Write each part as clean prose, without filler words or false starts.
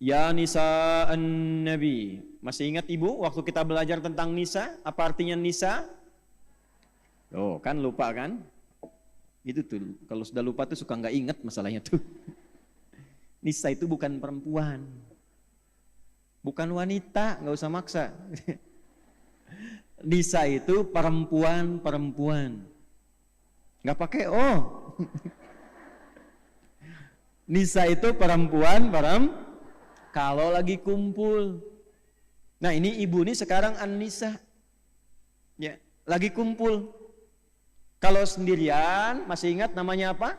Ya nisa an-nabi. Masih ingat ibu waktu kita belajar tentang nisa? Apa artinya nisa? Oh kan lupa kan? Itu tuh, kalau sudah lupa tuh suka nggak ingat masalahnya tuh. Nisa itu bukan perempuan. Bukan wanita, nggak usah maksa. Nisa itu perempuan. Nggak pakai oh. Nisa itu perempuan. Kalau lagi kumpul. Nah ini ibu nih sekarang an-nisa. Ya, lagi kumpul. Kalau sendirian, masih ingat namanya apa?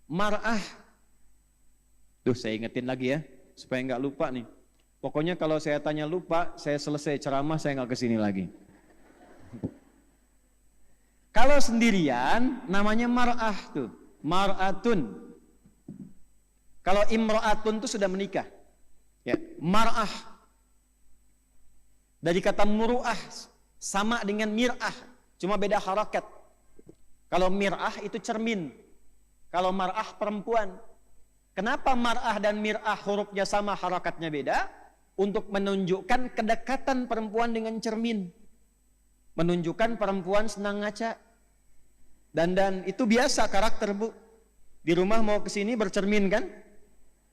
Mar'ah. Tuh saya ingetin lagi ya, supaya nggak lupa nih. Pokoknya kalau saya tanya lupa, saya selesai ceramah, saya nggak kesini lagi. Kalau sendirian, namanya mar'ah tuh. Mar'atun. Kalau imra'atun itu sudah menikah. Ya, mar'ah. Dari kata muru'ah sama dengan mir'ah, cuma beda harakat. Kalau mir'ah itu cermin. Kalau mar'ah perempuan. Kenapa mar'ah dan mir'ah hurufnya sama, harakatnya beda? Untuk menunjukkan kedekatan perempuan dengan cermin. Menunjukkan perempuan senang ngaca. Dan itu biasa karakter bu. Di rumah mau kesini bercermin kan?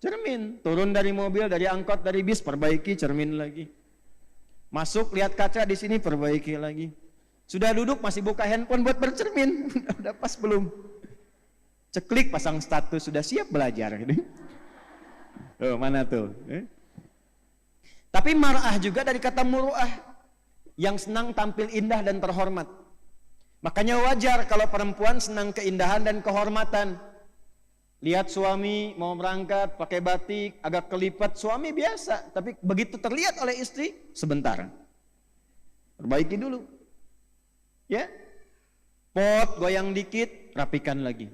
Cermin, turun dari mobil, dari angkot, dari bis, perbaiki cermin lagi. Masuk lihat kaca di sini, perbaiki lagi. Sudah duduk masih buka handphone buat bercermin, udah pas belum? Ceklik pasang status, sudah siap belajar. Oh, mana tuh? Tapi mar'ah juga dari kata muru'ah, yang senang tampil indah dan terhormat. Makanya wajar kalau perempuan senang keindahan dan kehormatan. Lihat suami mau berangkat pakai batik agak kelipat, suami biasa, tapi begitu terlihat oleh istri sebentar, perbaiki dulu, ya, pot goyang dikit rapikan lagi,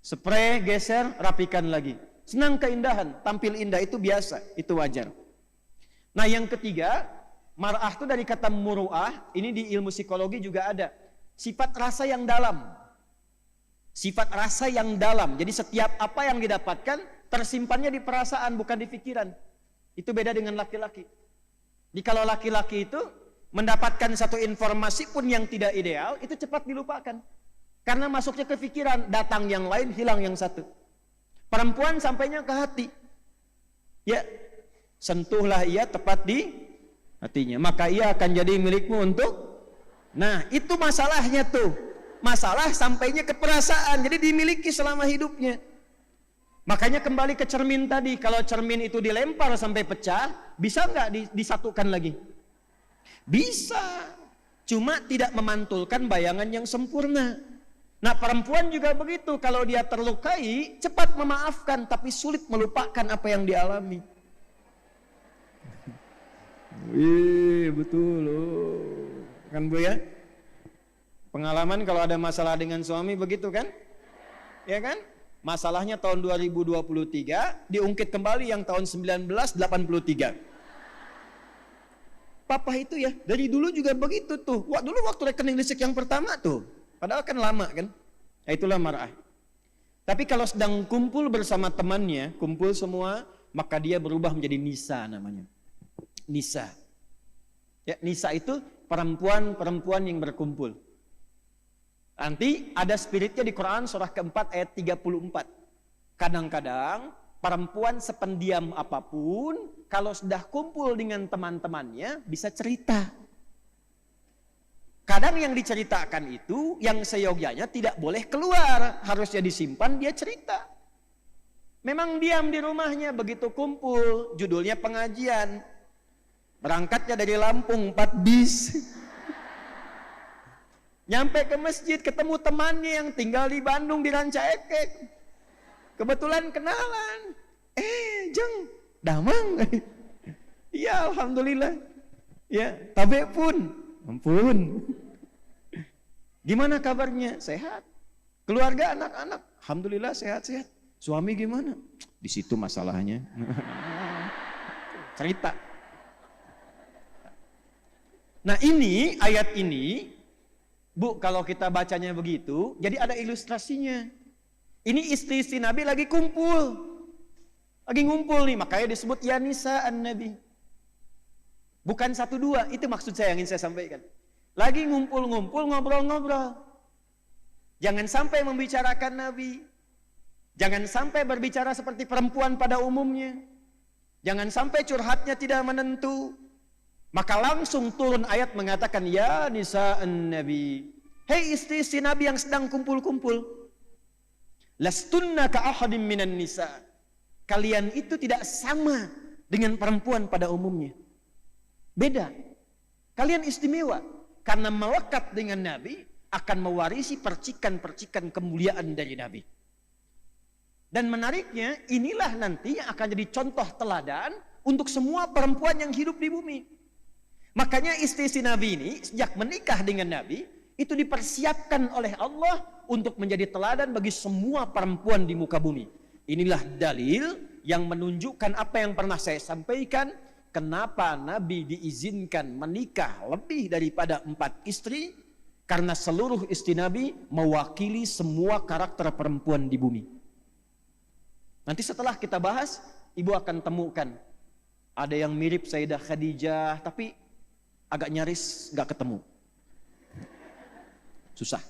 spray geser rapikan lagi, senang keindahan, tampil indah, itu biasa, itu wajar. Nah yang ketiga, mar'ah itu dari kata muru'ah, ini di ilmu psikologi juga ada, sifat rasa yang dalam. Sifat rasa yang dalam. Jadi setiap apa yang didapatkan tersimpannya di perasaan, bukan di pikiran. Itu beda dengan laki-laki. Jadi kalau laki-laki itu mendapatkan satu informasi pun yang tidak ideal, itu cepat dilupakan. Karena masuknya ke pikiran, datang yang lain, hilang yang satu. Perempuan sampainya ke hati. Ya, sentuhlah ia tepat di hatinya. Maka ia akan jadi milikmu untuk. Nah, itu masalahnya tuh. Masalah sampainya ke perasaan, jadi dimiliki selama hidupnya. Makanya kembali ke cermin tadi, kalau cermin itu dilempar sampai pecah, bisa nggak disatukan lagi? Bisa, cuma tidak memantulkan bayangan yang sempurna. Nah perempuan juga begitu, kalau dia terlukai, cepat memaafkan, tapi sulit melupakan apa yang dialami. Wih, betul loh. Kan Bu ya? Pengalaman kalau ada masalah dengan suami begitu kan? Ya kan? Masalahnya tahun 2023 diungkit kembali yang tahun 1983. Papa itu ya dari dulu juga begitu tuh. Wah, dulu waktu rekening listrik yang pertama tuh. Padahal kan lama kan? Nah, itulah mar'ah. Tapi kalau sedang kumpul bersama temannya, kumpul semua, maka dia berubah menjadi nisa namanya. Nisa. Ya, nisa itu perempuan-perempuan yang berkumpul. Nanti ada spiritnya di Quran surah keempat ayat 34. Kadang-kadang perempuan sependiam apapun, kalau sudah kumpul dengan teman-temannya bisa cerita. Kadang yang diceritakan itu yang seyogyanya tidak boleh keluar, harusnya disimpan, dia cerita. Memang diam di rumahnya, begitu kumpul, judulnya pengajian. Berangkatnya dari Lampung 4 bis. Nyampe ke masjid, ketemu temannya yang tinggal di Bandung di Ranca Ekek. Kebetulan kenalan. Jeng, damang. Iya, alhamdulillah. Ya, tabe pun. Ampun. Gimana kabarnya? Sehat. Keluarga, anak-anak, alhamdulillah sehat-sehat. Suami gimana? Di situ masalahnya. Cerita. Nah, ini ayat ini Bu, kalau kita bacanya begitu, jadi ada ilustrasinya. Ini istri-istri Nabi lagi kumpul. Lagi ngumpul nih, makanya disebut ya nisa'an Nabi. Bukan 1-2, itu maksud saya yang ingin saya sampaikan. Lagi ngumpul-ngumpul, ngobrol-ngobrol. Jangan sampai membicarakan Nabi. Jangan sampai berbicara seperti perempuan pada umumnya. Jangan sampai curhatnya tidak menentu. Maka langsung turun ayat mengatakan, ya nisa'an Nabi. Hei istri-istri Nabi yang sedang kumpul-kumpul. Lastunna ka'ahadim minan nisa'. Kalian itu tidak sama dengan perempuan pada umumnya. Beda. Kalian istimewa. Karena melekat dengan Nabi akan mewarisi percikan-percikan kemuliaan dari Nabi. Dan menariknya, inilah nanti yang akan jadi contoh teladan untuk semua perempuan yang hidup di bumi. Makanya istri-istri Nabi ini sejak menikah dengan Nabi itu dipersiapkan oleh Allah untuk menjadi teladan bagi semua perempuan di muka bumi. Inilah dalil yang menunjukkan apa yang pernah saya sampaikan, kenapa Nabi diizinkan menikah lebih daripada 4 istri, karena seluruh istri Nabi mewakili semua karakter perempuan di bumi. Nanti setelah kita bahas, ibu akan temukan ada yang mirip Sayyidah Khadijah tapi agak nyaris gak ketemu. Susah.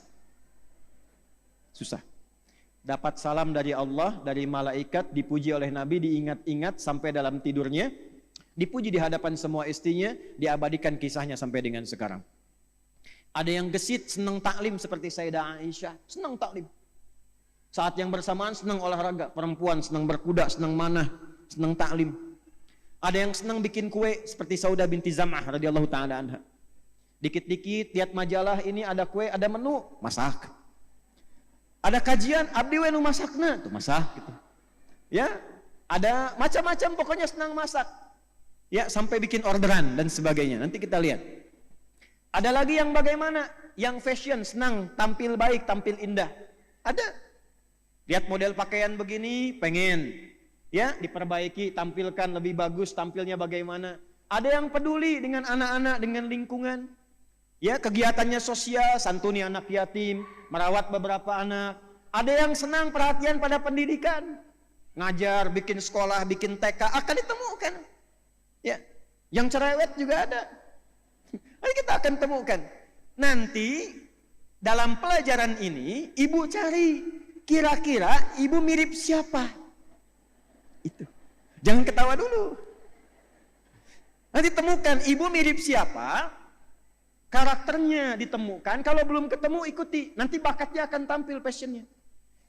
Dapat salam dari Allah, dari malaikat, dipuji oleh Nabi, diingat-ingat sampai dalam tidurnya, dipuji di hadapan semua istrinya, diabadikan kisahnya sampai dengan sekarang. Ada yang gesit, senang taklim seperti Sayyidah Aisyah, senang taklim. Saat yang bersamaan senang olahraga, perempuan senang berkuda, senang manah, senang taklim. Ada yang senang bikin kue seperti Saudah binti Zam'ah radhiyallahu taala anha. Dikit-dikit lihat majalah, ini ada kue, ada menu, masak. Ada kajian, abdi we nu masakna, tuh masak gitu. Ya, ada macam-macam, pokoknya senang masak. Ya, sampai bikin orderan dan sebagainya. Nanti kita lihat. Ada lagi yang bagaimana? Yang fashion, senang tampil baik, tampil indah. Ada. Lihat model pakaian begini, pengen. Ya, diperbaiki, tampilkan lebih bagus, tampilnya bagaimana. Ada yang peduli dengan anak-anak, dengan lingkungan. Ya, kegiatannya sosial, santuni anak yatim, merawat beberapa anak. Ada yang senang perhatian pada pendidikan, ngajar, bikin sekolah, bikin TK, akan ditemukan. Ya, yang cerewet juga ada. Nanti kita akan temukan. Nanti dalam pelajaran ini, ibu cari kira-kira ibu mirip siapa. Itu. Jangan ketawa dulu. Nanti temukan ibu mirip siapa. Karakternya ditemukan, kalau belum ketemu ikuti, nanti bakatnya akan tampil, passionnya.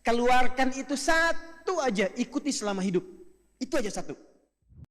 Keluarkan itu satu aja, ikuti selama hidup. Itu aja satu.